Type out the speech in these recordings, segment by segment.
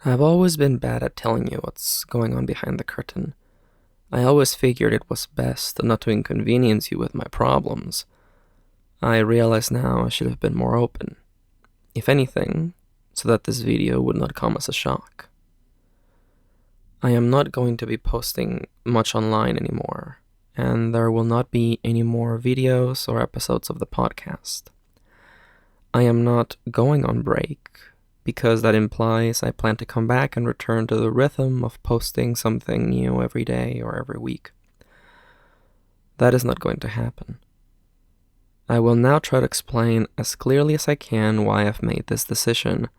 I've always been bad at telling you what's going on behind the curtain. I always figured it was best not to inconvenience you with my problems. I realize now I should have been more open. If anything, so that this video would not come as a shock. I am not going to be posting much online anymore, and there will not be any more videos or episodes of the podcast. I am not going on break, because that implies I plan to come back and return to the rhythm of posting something new every day or every week. That is not going to happen. I will now try to explain as clearly as I can why I've made this decision.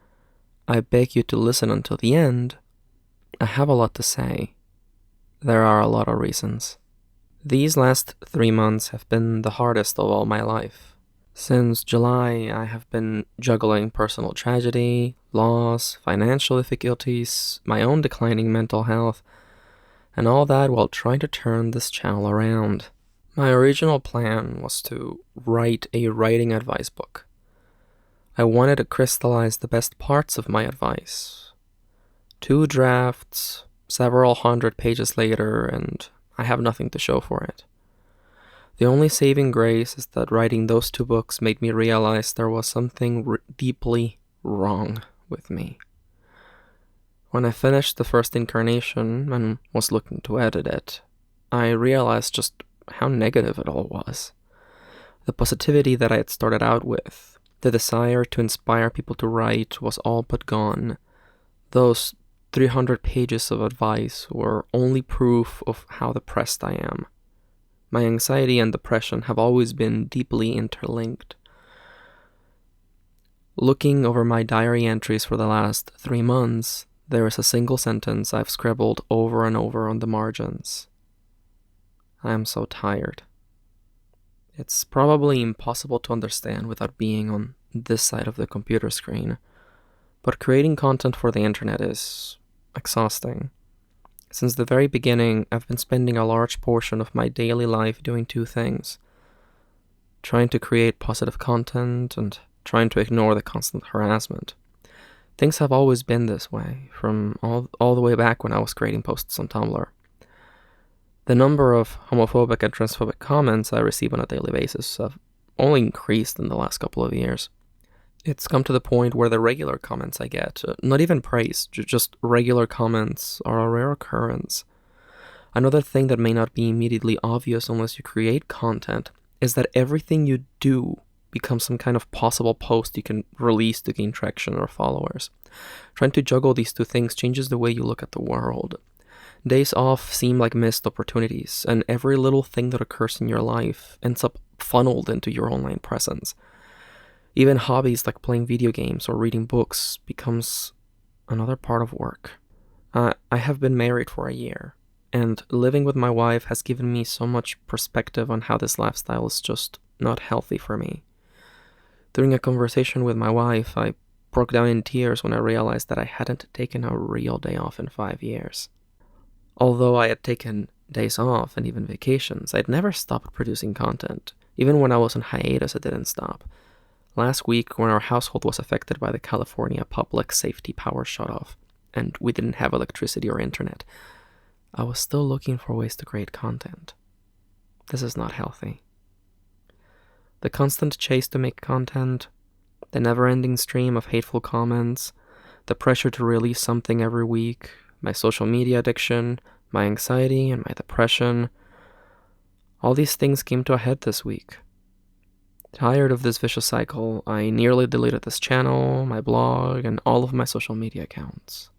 I beg you to listen until the end. I have a lot to say. There are a lot of reasons. These last 3 months have been the hardest of all my life. Since July, I have been juggling personal tragedy, loss, financial difficulties, my own declining mental health, and all that while trying to turn this channel around. My original plan was to write a writing advice book. I wanted to crystallize the best parts of my advice. 2 drafts, several hundred pages later, and I have nothing to show for it. The only saving grace is that writing those 2 books made me realize there was something deeply wrong with me. When I finished the first incarnation and was looking to edit it, I realized just how negative it all was. The positivity that I had started out with, the desire to inspire people to write, was all but gone. Those 300 pages of advice were only proof of how depressed I am. My anxiety and depression have always been deeply interlinked. Looking over my diary entries for the last 3 months, there is a single sentence I've scribbled over and over on the margins. I am so tired. It's probably impossible to understand without being on this side of the computer screen, but creating content for the internet is exhausting. Since the very beginning, I've been spending a large portion of my daily life doing 2 things: trying to create positive content and trying to ignore the constant harassment. Things have always been this way, from all the way back when I was creating posts on Tumblr. The number of homophobic and transphobic comments I receive on a daily basis have only increased in the last couple of years. It's come to the point where the regular comments I get, not even praise, just regular comments, are a rare occurrence. Another thing that may not be immediately obvious unless you create content is that everything you do becomes some kind of possible post you can release to gain traction or followers. Trying to juggle these 2 things changes the way you look at the world. Days off seem like missed opportunities, and every little thing that occurs in your life ends up funneled into your online presence. Even hobbies like playing video games or reading books becomes another part of work. I have been married for a year, and living with my wife has given me so much perspective on how this lifestyle is just not healthy for me. During a conversation with my wife, I broke down in tears when I realized that I hadn't taken a real day off in 5 years. Although I had taken days off and even vacations, I'd never stopped producing content. Even when I was on hiatus, I didn't stop. Last week, when our household was affected by the California public safety power shutoff, and we didn't have electricity or internet, I was still looking for ways to create content. This is not healthy. The constant chase to make content, the never-ending stream of hateful comments, the pressure to release something every week, my social media addiction, my anxiety, and my depression, all these things came to a head this week. Tired of this vicious cycle, I nearly deleted this channel, my blog, and all of my social media accounts.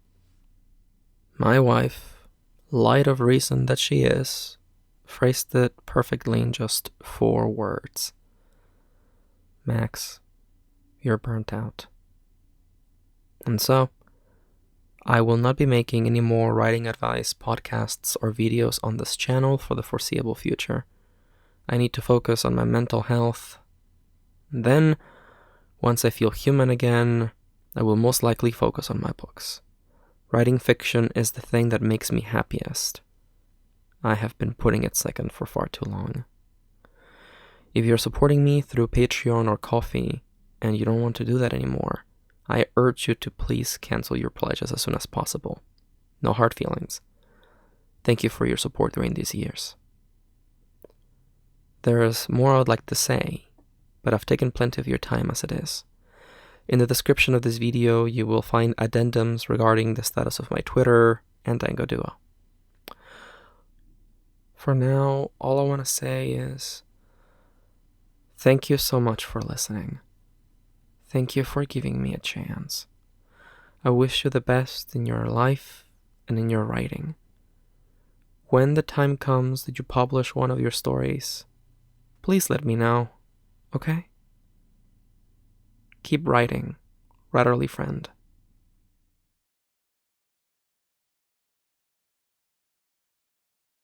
My wife, light of reason that she is, phrased it perfectly in just 4 words. Max, you're burnt out. And so, I will not be making any more writing advice, podcasts, or videos on this channel for the foreseeable future. I need to focus on my mental health. And then, once I feel human again, I will most likely focus on my books. Writing fiction is the thing that makes me happiest. I have been putting it second for far too long. If you're supporting me through Patreon or Ko-fi, and you don't want to do that anymore, I urge you to please cancel your pledges as soon as possible. No hard feelings. Thank you for your support during these years. There is more I would like to say, but I've taken plenty of your time as it is. In the description of this video, you will find addendums regarding the status of my Twitter and Dango Duo. For now, all I want to say is thank you so much for listening. Thank you for giving me a chance. I wish you the best in your life and in your writing. When the time comes that you publish one of your stories, please let me know, okay? Keep writing, writerly friend.